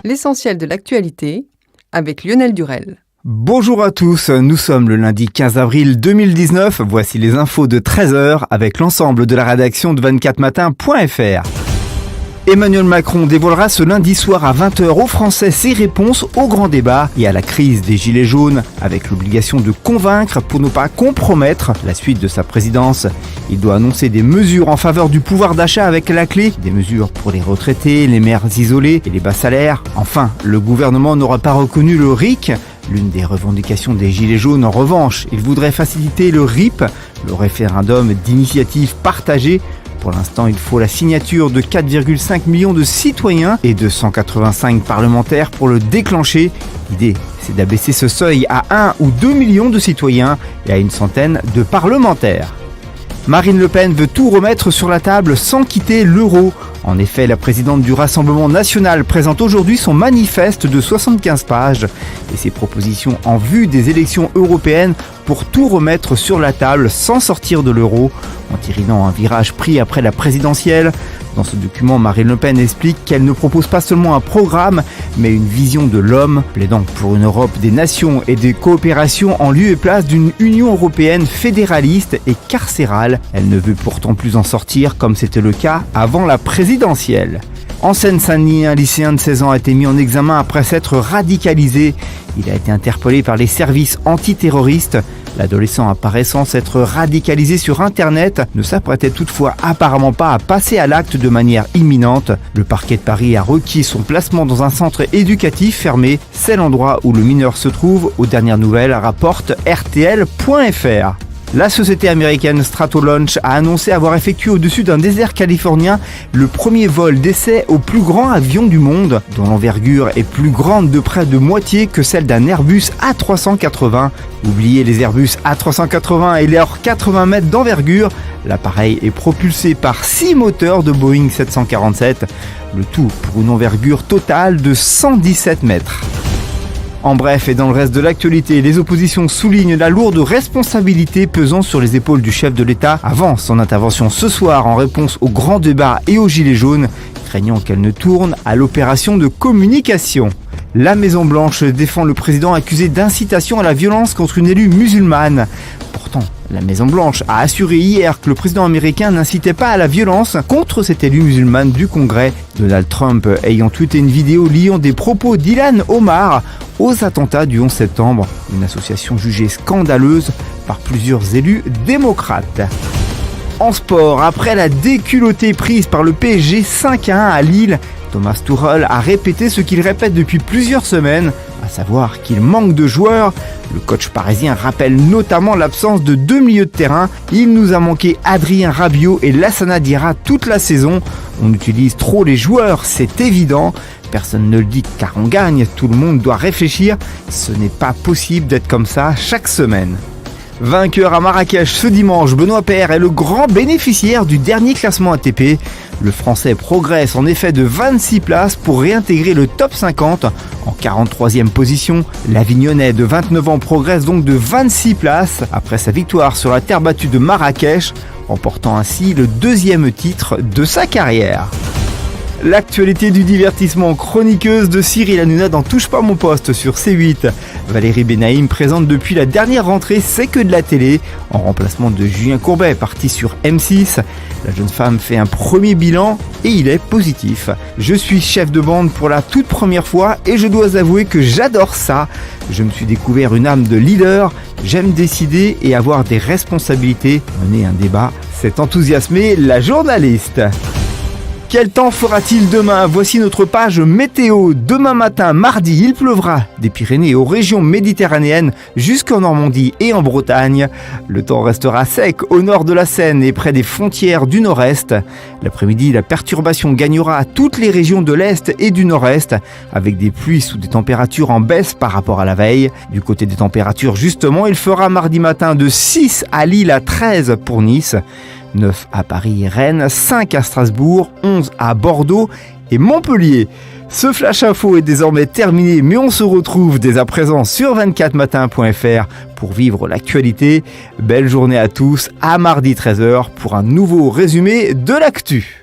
L'essentiel de l'actualité avec Lionel Durel. Bonjour à tous, nous sommes le lundi 15 avril 2019. Voici les infos de 13h avec l'ensemble de la rédaction de 24matin.fr. Emmanuel Macron dévoilera ce lundi soir à 20h aux Français ses réponses au grand débat et à la crise des Gilets jaunes, avec l'obligation de convaincre pour ne pas compromettre la suite de sa présidence. Il doit annoncer des mesures en faveur du pouvoir d'achat avec la clé, des mesures pour les retraités, les mères isolées et les bas salaires. Enfin, le gouvernement n'aura pas reconnu le RIC. L'une des revendications des Gilets jaunes, en revanche, il voudrait faciliter le RIP, le référendum d'initiative partagée. Pour l'instant, il faut la signature de 4,5 millions de citoyens et de 185 parlementaires pour le déclencher. L'idée, c'est d'abaisser ce seuil à 1 ou 2 millions de citoyens et à une centaine de parlementaires. Marine Le Pen veut tout remettre sur la table sans quitter l'euro. En effet, la présidente du Rassemblement national présente aujourd'hui son manifeste de 75 pages et ses propositions en vue des élections européennes pour tout remettre sur la table sans sortir de l'euro, entérinant un virage pris après la présidentielle. Dans ce document, Marine Le Pen explique qu'elle ne propose pas seulement un programme, mais une vision de l'homme, plaidant pour une Europe des nations et des coopérations en lieu et place d'une Union européenne fédéraliste et carcérale. Elle ne veut pourtant plus en sortir comme c'était le cas avant la présidentielle. En Seine-Saint-Denis, un lycéen de 16 ans a été mis en examen après s'être radicalisé. Il a été interpellé par les services antiterroristes. L'adolescent apparaissant s'être radicalisé sur Internet ne s'apprêtait toutefois apparemment pas à passer à l'acte de manière imminente. Le parquet de Paris a requis son placement dans un centre éducatif fermé. C'est l'endroit où le mineur se trouve. Aux dernières nouvelles, rapporte RTL.fr. La société américaine Stratolaunch a annoncé avoir effectué au-dessus d'un désert californien le premier vol d'essai au plus grand avion du monde, dont l'envergure est plus grande de près de moitié que celle d'un Airbus A380. Oubliez les Airbus A380 et leurs 80 mètres d'envergure, l'appareil est propulsé par 6 moteurs de Boeing 747, le tout pour une envergure totale de 117 mètres. En bref, et dans le reste de l'actualité, les oppositions soulignent la lourde responsabilité pesant sur les épaules du chef de l'État avant son intervention ce soir en réponse au grand débat et aux Gilets jaunes, craignant qu'elle ne tourne à l'opération de communication. La Maison-Blanche défend le président accusé d'incitation à la violence contre une élue musulmane. Pourtant, la Maison-Blanche a assuré hier que le président américain n'incitait pas à la violence contre cette élue musulmane du Congrès. Donald Trump ayant tweeté une vidéo liant des propos d'Ilhan Omar aux attentats du 11 septembre, une association jugée scandaleuse par plusieurs élus démocrates. En sport, après la déculottée prise par le PSG 5-1 à Lille, Thomas Tuchel a répété ce qu'il répète depuis plusieurs semaines, à savoir qu'il manque de joueurs. Le coach parisien rappelle notamment l'absence de 2 milieux de terrain. Il nous a manqué Adrien Rabiot et Lassana Diarra toute la saison. On utilise trop les joueurs, c'est évident. Personne ne le dit car on gagne, tout le monde doit réfléchir. Ce n'est pas possible d'être comme ça chaque semaine. Vainqueur à Marrakech ce dimanche, Benoît Paire est le grand bénéficiaire du dernier classement ATP. Le Français progresse en effet de 26 places pour réintégrer le top 50 en 43e position. L'Avignonnais de 29 ans progresse donc de 26 places après sa victoire sur la terre battue de Marrakech, remportant ainsi le 2e titre de sa carrière. L'actualité du divertissement, chroniqueuse de Cyril Hanouna dans Touche pas mon poste sur C8. Valérie Benaïm présente depuis la dernière rentrée C'est que de la télé, en remplacement de Julien Courbet, parti sur M6. La jeune femme fait un premier bilan et il est positif. Je suis chef de bande pour la toute première fois et je dois avouer que j'adore ça. Je me suis découvert une âme de leader, j'aime décider et avoir des responsabilités. Mener un débat, c'est enthousiasmer la journaliste. Quel temps fera-t-il demain ? Voici notre page météo. Demain matin, mardi, il pleuvra des Pyrénées aux régions méditerranéennes jusqu'en Normandie et en Bretagne. Le temps restera sec au nord de la Seine et près des frontières du nord-est. L'après-midi, la perturbation gagnera toutes les régions de l'est et du nord-est avec des pluies sous des températures en baisse par rapport à la veille. Du côté des températures, justement, il fera mardi matin de 6 à Lille à 13 pour Nice. 9 à Paris et Rennes, 5 à Strasbourg, 11 à Bordeaux et Montpellier. Ce Flash Info est désormais terminé, mais on se retrouve dès à présent sur 24matin.fr pour vivre l'actualité. Belle journée à tous, à mardi 13h pour un nouveau résumé de l'actu.